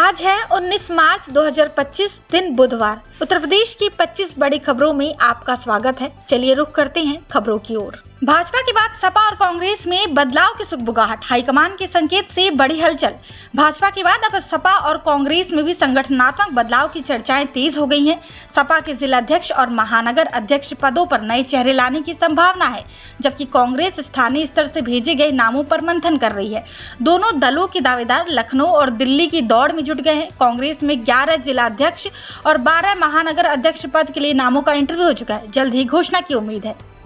आज है 19 मार्च 2025 दिन बुधवार। उत्तर प्रदेश की 25 बड़ी खबरों में आपका स्वागत है। चलिए रुख करते हैं खबरों की ओर। भाजपा के बाद सपा और कांग्रेस में बदलाव की सुगबुगाहट, हाईकमान के संकेत से बड़ी हलचल। भाजपा के बाद अब सपा और कांग्रेस में भी संगठनात्मक बदलाव की चर्चाएं तेज हो गई हैं। सपा के जिलाध्यक्ष और महानगर अध्यक्ष पदों पर नए चेहरे लाने की संभावना है, जबकि कांग्रेस स्थानीय स्तर से भेजे गए नामों पर मंथन कर रही है। दोनों दलों के दावेदार लखनऊ और दिल्ली की दौड़ में जुट गए हैं। कांग्रेस में 11 जिलाध्यक्ष और 12 महानगर अध्यक्ष पद के लिए नामों का इंटरव्यू हो चुका है। जल्द ही घोषणा की उम्मीद है।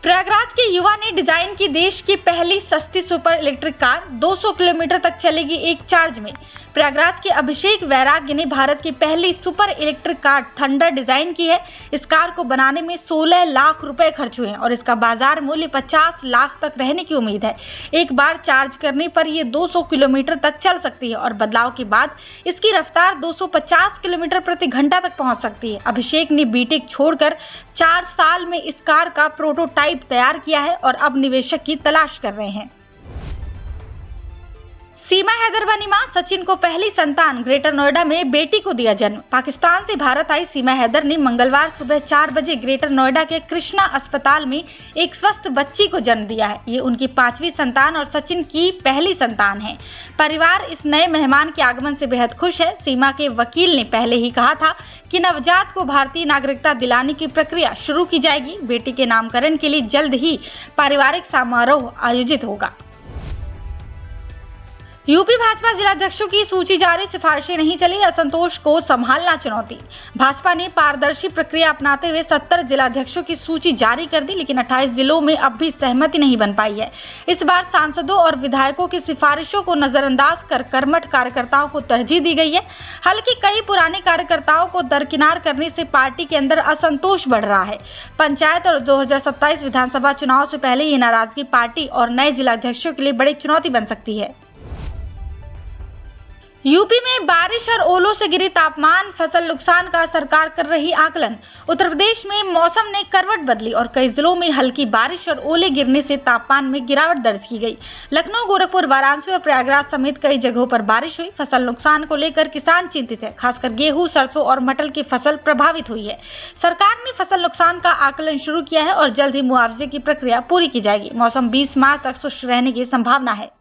प्रयागराज के युवा ने डिजाइन की देश की पहली सस्ती सुपर इलेक्ट्रिक कार 200 किलोमीटर तक चलेगी एक चार्ज में। प्रयागराज के अभिषेक वैराग्य ने भारत की पहली super electric car thunder design की है। इस कार को बनाने में 16 लाख रुपए खर्च हुए हैं और इसका बाजार मूल्य 50 लाख तक रहने की उम्मीद है। एक बार चार्ज करने पर ये 200 किलोमीटर तक चल सकती है और बदलाव के बाद इसकी रफ्तार 250 किलोमीटर प्रति घंटा तक पहुंच सकती है। अभिषेक ने बीटेक छोड़कर 4 साल में इस कार का प्रोटोटाइप तैयार किया है और अब निवेशक की तलाश कर रहे हैं। सीमा हैदर बनी मां, सचिन को पहली संतान। ग्रेटर नोएडा में बेटी को दिया जन्म। पाकिस्तान से भारत आई सीमा हैदर ने मंगलवार सुबह 4 बजे ग्रेटर नोएडा के कृष्णा अस्पताल में एक स्वस्थ बच्ची को जन्म दिया है। ये उनकी 5वीं संतान और सचिन की पहली संतान है। परिवार इस नए मेहमान के आगमन से बेहद खुश है। सीमा के वकील ने पहले ही कहा था कि नवजात को भारतीय नागरिकता दिलाने की प्रक्रिया शुरू की जाएगी। बेटी के नामकरण के लिए जल्द ही पारिवारिक समारोह आयोजित होगा। यूपी भाजपा जिलाध्यक्षों की सूची जारी, सिफारिशें नहीं चली, असंतोष को संभालना चुनौती। भाजपा ने पारदर्शी प्रक्रिया अपनाते हुए 70 जिलाध्यक्षों की सूची जारी कर दी, लेकिन 28 जिलों में अब भी सहमति नहीं बन पाई है। इस बार सांसदों और विधायकों की सिफारिशों को नजरअंदाज कर कर्मठ कार्यकर्ताओं को तरजीह दी गई है। हालांकि कई पुराने कार्यकर्ताओं को दरकिनार करने से पार्टी के अंदर असंतोष बढ़ रहा है। पंचायत और 2027 विधानसभा चुनाव से पहले ये नाराजगी पार्टी और नए जिलाध्यक्षों के लिए बड़ी चुनौती बन सकती है। यूपी में बारिश और ओलों से गिरी तापमान, फसल नुकसान का सरकार कर रही आकलन। उत्तर प्रदेश में मौसम ने करवट बदली और कई जिलों में हल्की बारिश और ओले गिरने से तापमान में गिरावट दर्ज की गई। लखनऊ, गोरखपुर, वाराणसी और प्रयागराज समेत कई जगहों पर बारिश हुई। फसल नुकसान को लेकर किसान चिंतित है, खासकर गेहूं, सरसों और मटर की फसल प्रभावित हुई है। सरकार ने फसल नुकसान का आकलन शुरू किया है और जल्द ही मुआवजे की प्रक्रिया पूरी की जाएगी। मौसम 20 मार्च तक शुष्क रहने की संभावना है।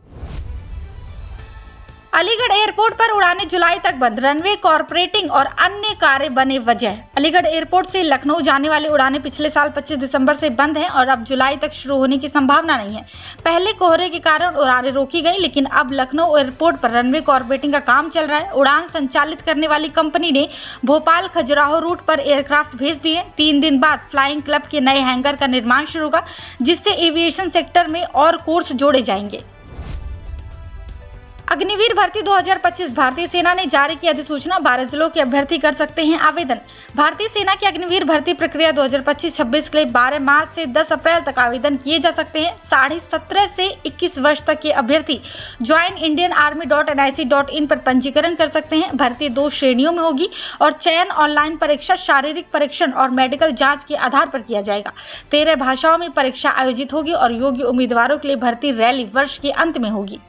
अलीगढ़ एयरपोर्ट पर उड़ानें जुलाई तक बंद, रनवे, कॉर्पोरेटिंग और अन्य कार्य बने वजह। अलीगढ़ एयरपोर्ट से लखनऊ जाने वाली उड़ानें पिछले साल 25 दिसंबर से बंद हैं और अब जुलाई तक शुरू होने की संभावना नहीं है। पहले कोहरे के कारण उड़ानें रोकी गई, लेकिन अब लखनऊ एयरपोर्ट पर रनवे कॉर्पोरेटिंग का काम चल रहा है। उड़ान संचालित करने वाली कंपनी ने भोपाल खजुराहो रूट पर एयरक्राफ्ट भेज दिए। 3 दिन बाद फ्लाइंग क्लब के नए हैंगर का निर्माण शुरू होगा, जिससे एविएशन सेक्टर में और कोर्स जोड़े जाएंगे। अग्निवीर भर्ती 2025, भारतीय सेना ने जारी की अधिसूचना। 12 जिलों के अभ्यर्थी कर सकते हैं आवेदन। भारतीय सेना की अग्निवीर भर्ती प्रक्रिया 2025-26 के लिए 12 मार्च से 10 अप्रैल तक आवेदन किए जा सकते हैं। 17.5 से 21 वर्ष तक के अभ्यर्थी joinindianarmy.nic.in पर पंजीकरण कर सकते हैं। भर्ती 2 श्रेणियों में होगी और चयन ऑनलाइन परीक्षा, शारीरिक परीक्षण और मेडिकल जाँच के आधार पर किया जाएगा। 13 भाषाओं में परीक्षा आयोजित होगी और योग्य उम्मीदवारों के लिए भर्ती रैली वर्ष के अंत में होगी।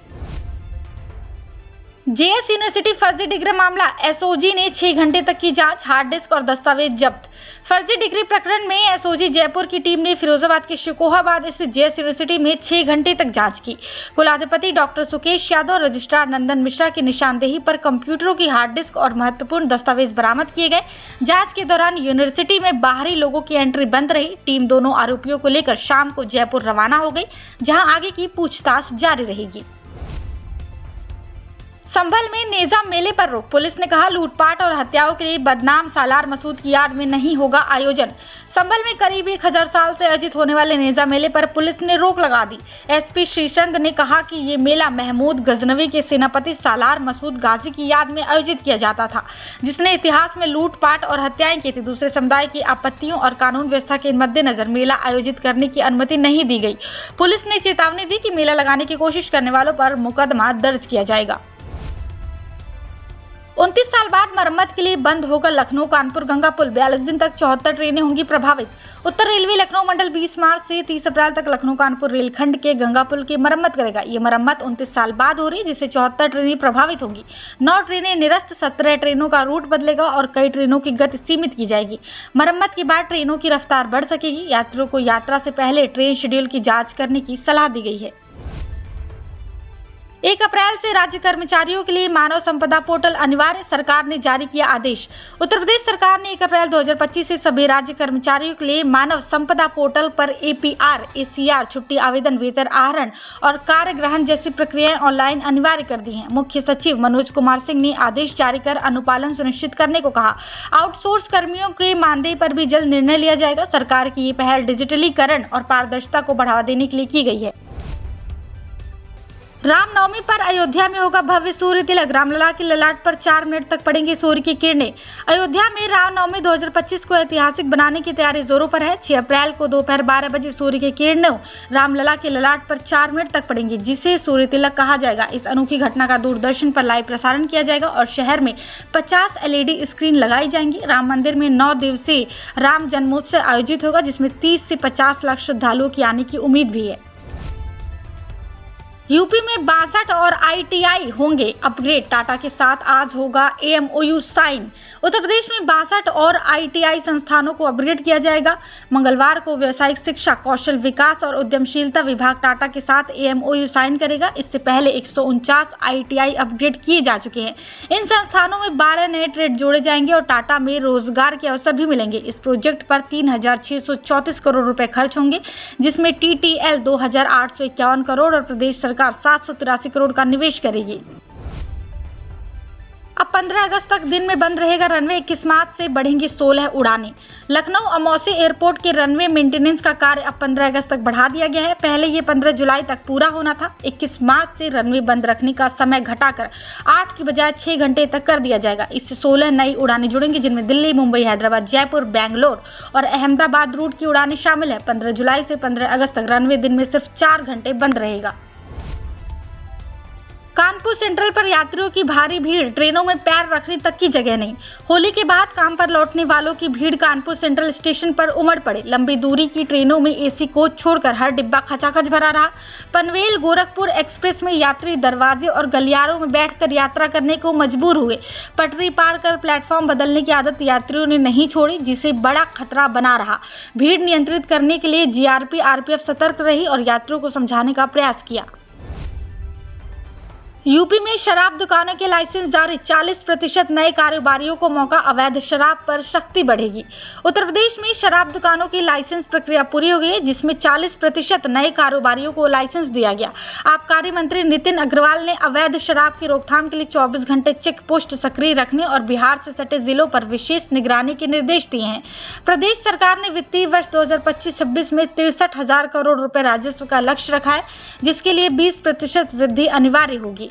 जेएस यूनिवर्सिटी फर्जी डिग्री मामला, एसओजी ने 6 घंटे तक की जांच, हार्ड डिस्क और दस्तावेज जब्त। फर्जी डिग्री प्रकरण में एसओजी जयपुर की टीम ने फिरोजाबाद के शिकोहाबाद स्थित जेएस यूनिवर्सिटी में 6 घंटे तक जांच की। कुलाधिपति डॉक्टर सुकेश यादव और रजिस्ट्रार नंदन मिश्रा की निशानदेही पर कंप्यूटरों की हार्ड डिस्क और महत्वपूर्ण दस्तावेज बरामद किए गए। जांच के दौरान यूनिवर्सिटी में बाहरी लोगों की एंट्री बंद रही। टीम दोनों आरोपियों को लेकर शाम को जयपुर रवाना हो गई, जहाँ आगे की पूछताछ जारी रहेगी। संभल में नेजा मेले पर रोक, पुलिस ने कहा लूटपाट और हत्याओं के लिए बदनाम सालार मसूद की याद में नहीं होगा आयोजन। संभल में करीब 1000 साल से आयोजित होने वाले नेजा मेले पर पुलिस ने रोक लगा दी। एसपी श्रीचंद ने कहा कि ये मेला महमूद गजनवी के सेनापति सालार मसूद गाजी की याद में आयोजित किया जाता था, जिसने इतिहास में लूटपाट और हत्याएं की थी। दूसरे समुदाय की आपत्तियों और कानून व्यवस्था के मद्देनजर मेला आयोजित करने की अनुमति नहीं दी गई। पुलिस ने चेतावनी दी कि मेला लगाने की कोशिश करने वालों पर मुकदमा दर्ज किया जाएगा। 29 साल बाद मरम्मत के लिए बंद होगा लखनऊ कानपुर गंगा पुल। 42 दिन तक 74 ट्रेनें होंगी प्रभावित। उत्तर रेलवे लखनऊ मंडल 20 मार्च से 30 अप्रैल तक लखनऊ कानपुर रेलखंड के गंगा पुल की मरम्मत करेगा। ये मरम्मत 29 साल बाद हो रही है, जिससे 74 ट्रेनें प्रभावित होंगी। 9 ट्रेनें निरस्त, 17 ट्रेनों का रूट बदलेगा और कई ट्रेनों की गति सीमित की जाएगी। मरम्मत के बाद ट्रेनों की रफ्तार बढ़ सकेगी। यात्रियों को यात्रा से पहले ट्रेन शेड्यूल की जाँच करने की सलाह दी गई है। 1 अप्रैल से राज्य कर्मचारियों के लिए मानव संपदा पोर्टल अनिवार्य, सरकार ने जारी किया आदेश। उत्तर प्रदेश सरकार ने 1 अप्रैल 2025 से सभी राज्य कर्मचारियों के लिए मानव संपदा पोर्टल पर APR, ACR, छुट्टी आवेदन, वेतन आहरण और कार्य ग्रहण जैसी प्रक्रियाएं ऑनलाइन अनिवार्य कर दी हैं। मुख्य सचिव मनोज कुमार सिंह ने आदेश जारी कर अनुपालन सुनिश्चित करने को कहा। आउटसोर्स कर्मियों के मानदेय पर भी जल्द निर्णय लिया जाएगा। सरकार की ये पहल डिजिटलीकरण और पारदर्शिता को बढ़ावा देने के लिए की गई है। रामनवमी पर अयोध्या में होगा भव्य सूर्य तिलक। रामलला की ललाट पर 4 मिनट तक पड़ेंगी सूर्य की किरणें। अयोध्या में रामनवमी 2025 को ऐतिहासिक बनाने की तैयारी जोरों पर है। 6 अप्रैल को दोपहर 12 बजे सूर्य की किरणें रामलला की ललाट पर 4 मिनट तक पड़ेंगी, जिसे सूर्य तिलक कहा जाएगा। इस अनोखी घटना का दूरदर्शन पर लाइव प्रसारण किया जाएगा और शहर में 50 LED स्क्रीन लगाई जाएंगी। राम मंदिर में 9 दिवसीय राम जन्मोत्सव आयोजित होगा, जिसमें 30 से 50 लाख श्रद्धालुओं की आने की उम्मीद भी है। यूपी में 62 और ITI होंगे अपग्रेड। टाटा के साथ आज होगा MOU साइन। उत्तर प्रदेश में 62 और ITI संस्थानों को अपग्रेड किया जाएगा। मंगलवार को व्यवसायिक शिक्षा, कौशल विकास और उद्यमशीलता विभाग टाटा के साथ MOU साइन करेगा। इससे पहले 149 ITI अपग्रेड किए जा चुके हैं। इन संस्थानों में 12 नए ट्रेड जोड़े जाएंगे और टाटा में रोजगार के अवसर भी मिलेंगे। इस प्रोजेक्ट पर 3634 करोड़ रुपए खर्च होंगे, जिसमें TTL 2851 करोड़ और प्रदेश सरकार 783 करोड़ का निवेश करेगी। अब 15 अगस्त तक दिन में बंद रहेगा रनवे। 21 मार्च से बढ़ेंगी 16 उड़ानें। लखनऊ अमौसी एयरपोर्ट के रनवे मेंटेनेंस का कार्य अब 15 अगस्त तक बढ़ा दिया गया है। पहले ये 15 जुलाई तक पूरा होना था। 21 मार्च से रनवे बंद रखने का समय घटाकर 8 की बजाय 6 घंटे तक कर दिया जाएगा। इससे 16 नई उड़ानें जुड़ेंगी, जिनमें दिल्ली, मुंबई, हैदराबाद, जयपुर, बेंगलोर और अहमदाबाद रूट की उड़ानें शामिल है। 15 जुलाई से 15 अगस्त तक रनवे दिन में सिर्फ 4 घंटे बंद रहेगा। कानपुर सेंट्रल पर यात्रियों की भारी भीड़, ट्रेनों में पैर रखने तक की जगह नहीं। होली के बाद काम पर लौटने वालों की भीड़ कानपुर सेंट्रल स्टेशन पर उमड़ पड़े। लंबी दूरी की ट्रेनों में AC कोच छोड़कर हर डिब्बा खचाखच भरा रहा। पनवेल गोरखपुर एक्सप्रेस में यात्री दरवाजे और गलियारों में बैठकर यात्रा करने को मजबूर हुए। पटरी पार कर प्लेटफॉर्म बदलने की आदत यात्रियों ने नहीं छोड़ी, जिसे बड़ा खतरा बना रहा। भीड़ नियंत्रित करने के लिए GRP RPF सतर्क रही और यात्रियों को समझाने का प्रयास किया। यूपी में शराब दुकानों के लाइसेंस जारी। 40% नए कारोबारियों को मौका। अवैध शराब पर सख्ती बढ़ेगी। उत्तर प्रदेश में शराब दुकानों की लाइसेंस प्रक्रिया पूरी हो गई है, जिसमें 40% नए कारोबारियों को लाइसेंस दिया गया। आबकारी मंत्री नितिन अग्रवाल ने अवैध शराब की रोकथाम के लिए 24 घंटे चेक पोस्ट सक्रिय रखने और बिहार से सटे जिलों पर विशेष निगरानी के निर्देश दिए हैं। प्रदेश सरकार ने वित्तीय वर्ष 2025-26 में 63,000 करोड़ रुपए राजस्व का लक्ष्य रखा है, जिसके लिए 20% वृद्धि अनिवार्य होगी।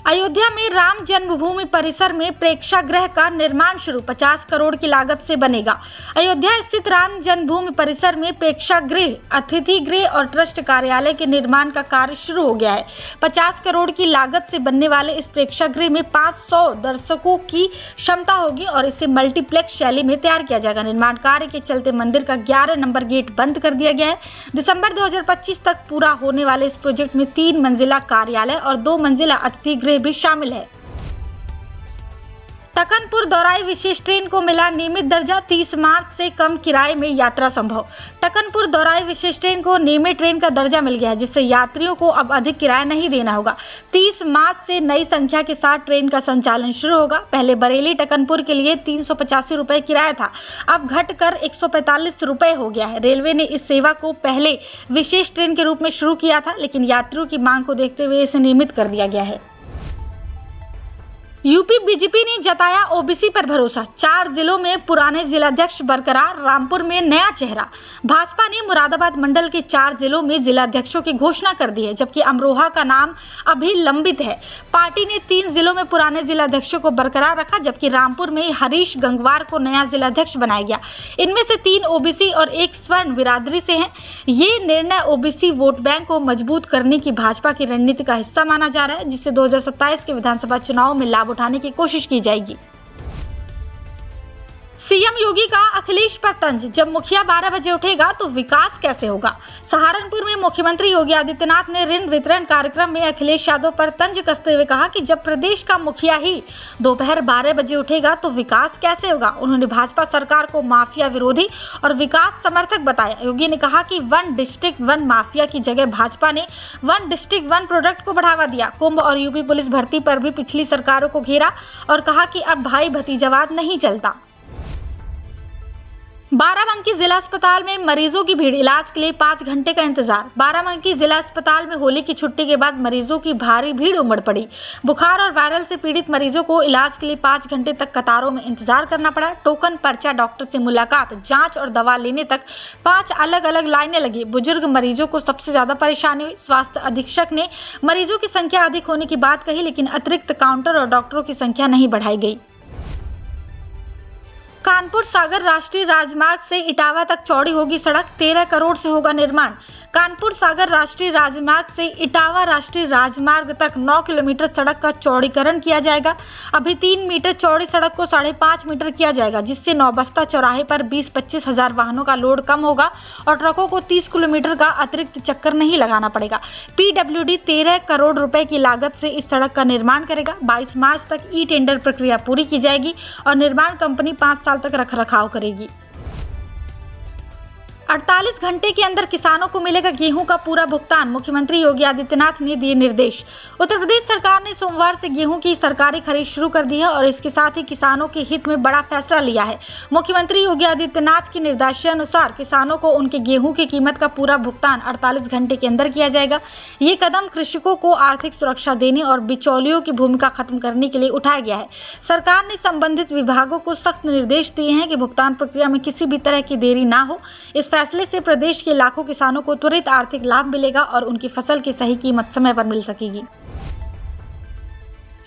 अयोध्या में राम जन्मभूमि परिसर में प्रेक्षागृह का निर्माण शुरू। 50 करोड़ की लागत से बनेगा। अयोध्या स्थित राम जन्मभूमि परिसर में प्रेक्षागृह, अतिथि गृह और ट्रस्ट कार्यालय के निर्माण का कार्य शुरू हो गया है। 50 करोड़ की लागत से बनने वाले इस प्रेक्षागृह में 500 दर्शकों की क्षमता होगी और इसे मल्टीप्लेक्स शैली में तैयार किया जाएगा। निर्माण कार्य के चलते मंदिर का 11 नंबर गेट बंद कर दिया गया है। दिसंबर 2025 तक पूरा होने वाले इस प्रोजेक्ट में 3 मंजिला कार्यालय और 2 मंजिला अतिथि गृह भी शामिल है। टकनपुर दौराई विशेष ट्रेन को मिला नियमित दर्जा। 30 मार्च से कम किराए में यात्रा संभव। टकनपुर दौराई विशेष ट्रेन को नियमित ट्रेन का दर्जा मिल गया है, जिससे यात्रियों को अब अधिक किराया नहीं देना होगा। 30 मार्च से नई संख्या के साथ ट्रेन का संचालन शुरू होगा। पहले बरेली टकनपुर के लिए 385 रुपए किराया था, अब घटकर 145 रुपए हो गया है। रेलवे ने इस सेवा को पहले विशेष ट्रेन के रूप में शुरू किया था, लेकिन यात्रियों की मांग को देखते हुए इसे नियमित कर दिया गया है। यूपी बीजेपी ने जताया ओबीसी पर भरोसा, 4 जिलों में पुराने जिलाध्यक्ष बरकरार, रामपुर में नया चेहरा। भाजपा ने मुरादाबाद मंडल के 4 जिलों में जिलाध्यक्षों की घोषणा कर दी है, जबकि अमरोहा का नाम अभी लंबित है। पार्टी ने 3 जिलों में पुराने जिलाध्यक्षों को बरकरार रखा, जबकि रामपुर में हरीश गंगवार को नया जिलाध्यक्ष बनाया गया। इनमें से 3 ओबीसी और 1 स्वर्ण बिरादरी से हैं। ये निर्णय ओबीसी वोट बैंक को मजबूत करने की भाजपा की रणनीति का हिस्सा माना जा रहा है, जिससे 2027 के विधानसभा चुनाव में लाभ उठाने की कोशिश की जाएगी। सीएम योगी का अखिलेश पर तंज, जब मुखिया 12 बजे उठेगा तो विकास कैसे होगा। सहारनपुर में मुख्यमंत्री योगी आदित्यनाथ ने ऋण वितरण कार्यक्रम में अखिलेश यादव पर तंज कसते हुए कहा कि जब प्रदेश का मुखिया ही दोपहर 12 बजे उठेगा तो विकास कैसे होगा। उन्होंने भाजपा सरकार को माफिया विरोधी और विकास समर्थक बताया। योगी ने कहा कि 1 डिस्ट्रिक्ट 1 माफिया की जगह भाजपा ने 1 डिस्ट्रिक्ट 1 प्रोडक्ट को बढ़ावा दिया। कुंभ और यूपी पुलिस भर्ती पर भी पिछली सरकारों को घेरा और कहा कि अब भाई भतीजावाद नहीं चलता। बाराबंकी जिला अस्पताल में मरीजों की भीड़, इलाज के लिए 5 घंटे का इंतजार। बाराबंकी जिला अस्पताल में होली की छुट्टी के बाद मरीजों की भारी भीड़ उमड़ पड़ी। बुखार और वायरल से पीड़ित मरीजों को इलाज के लिए 5 घंटे तक कतारों में इंतजार करना पड़ा। टोकन, पर्चा, डॉक्टर से मुलाकात, जांच और दवा लेने तक 5 अलग अलग लाइनें लगी। बुजुर्ग मरीजों को सबसे ज्यादा परेशानी हुई। स्वास्थ्य अधीक्षक ने मरीजों की संख्या अधिक होने की बात कही, लेकिन अतिरिक्त काउंटर और डॉक्टरों की संख्या नहीं बढ़ाई गई। कानपुर सागर राष्ट्रीय राजमार्ग से इटावा तक चौड़ी होगी सड़क, 13 करोड़ से होगा निर्माण। कानपुर सागर राष्ट्रीय राजमार्ग से इटावा राष्ट्रीय राजमार्ग तक 9 किलोमीटर सड़क का चौड़ीकरण किया जाएगा। अभी 3 मीटर चौड़ी सड़क को 5.5 मीटर किया जाएगा, जिससे नौबस्ता चौराहे पर 20-25 हजार वाहनों का लोड कम होगा और ट्रकों को 30 किलोमीटर का अतिरिक्त चक्कर नहीं लगाना पड़ेगा। पीडब्ल्यूडी 13 करोड़ रुपए की लागत से इस सड़क का निर्माण करेगा। 22 मार्च तक ई टेंडर प्रक्रिया पूरी की जाएगी और निर्माण कंपनी 5 साल तक रखरखाव करेगी। 48 घंटे के अंदर किसानों को मिलेगा गेहूं का पूरा भुगतान, मुख्यमंत्री योगी आदित्यनाथ ने दिए निर्देश। उत्तर प्रदेश सरकार ने सोमवार से गेहूं की सरकारी खरीद शुरू कर दी है और इसके साथ ही किसानों के हित में बड़ा फैसला लिया है। मुख्यमंत्री योगी आदित्यनाथ के निर्देशानुसार किसानों को उनके गेहूं की कीमत का पूरा भुगतान 48 घंटे के अंदर किया जाएगा। ये कदम कृषकों को आर्थिक सुरक्षा देने और बिचौलियों की भूमिका खत्म करने के लिए उठाया गया है। सरकार ने संबंधित विभागों को सख्त निर्देश दिए हैं कि भुगतान प्रक्रिया में किसी भी तरह की देरी ना हो। इस फैसले से प्रदेश के लाखों किसानों को त्वरित आर्थिक लाभ मिलेगा और उनकी फसल की सही कीमत समय पर मिल सकेगी।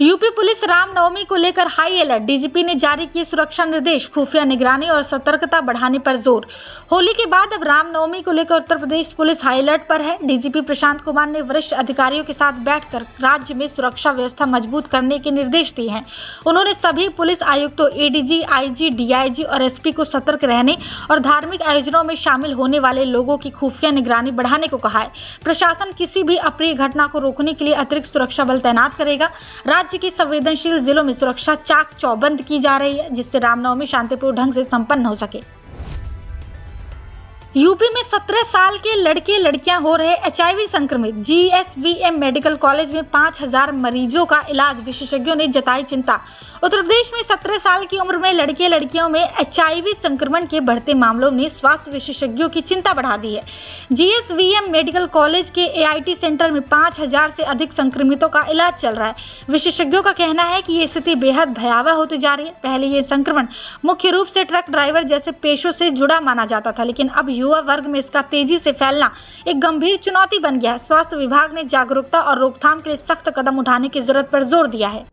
यूपी पुलिस रामनवमी को लेकर हाई अलर्ट, डीजीपी ने जारी किए सुरक्षा निर्देश, खुफिया निगरानी और सतर्कता बढ़ाने पर जोर। होली के बाद अब रामनवमी को लेकर Uttar Pradesh police high alert पर है। डीजीपी प्रशांत कुमार ने वरिष्ठ अधिकारियों के साथ बैठकर राज्य में सुरक्षा व्यवस्था मजबूत करने के निर्देश दिए हैं। उन्होंने सभी पुलिस आयुक्तों, एडीजी, आईजी, डीआईजी और एसपी को सतर्क रहने और धार्मिक आयोजनों में शामिल होने वाले लोगों की खुफिया निगरानी बढ़ाने को कहा है। प्रशासन किसी भी अप्रिय घटना को रोकने के लिए अतिरिक्त सुरक्षा बल तैनात करेगा। राज्य के संवेदनशील जिलों में सुरक्षा चाक चौबंद की जा रही है, जिससे रामनवमी शांतिपूर्ण ढंग से संपन्न हो सके। यूपी में 17 साल के लड़के लड़कियां हो रहे एचआईवी संक्रमित, जीएसवीएम मेडिकल कॉलेज में 5000 मरीजों का इलाज, विशेषज्ञों ने जताई चिंता। उत्तर प्रदेश में 17 साल की उम्र में लड़के लड़कियों में एचआईवी संक्रमण के बढ़ते मामलों ने स्वास्थ्य विशेषज्ञों की चिंता बढ़ा दी है। जीएसवीएम मेडिकल कॉलेज के एआईटी सेंटर में 5000 से अधिक संक्रमितों का इलाज चल रहा है। विशेषज्ञों का कहना है कि ये स्थिति बेहद भयावह होती जा रही है। पहले ये संक्रमण मुख्य रूप से ट्रक ड्राइवर जैसे पेशों से जुड़ा माना जाता था, लेकिन अब युवा वर्ग में इसका तेजी से फैलना एक गंभीर चुनौती बन गया है। स्वास्थ्य विभाग ने जागरूकता और रोकथाम के लिए सख्त कदम उठाने की जरूरत पर जोर दिया है।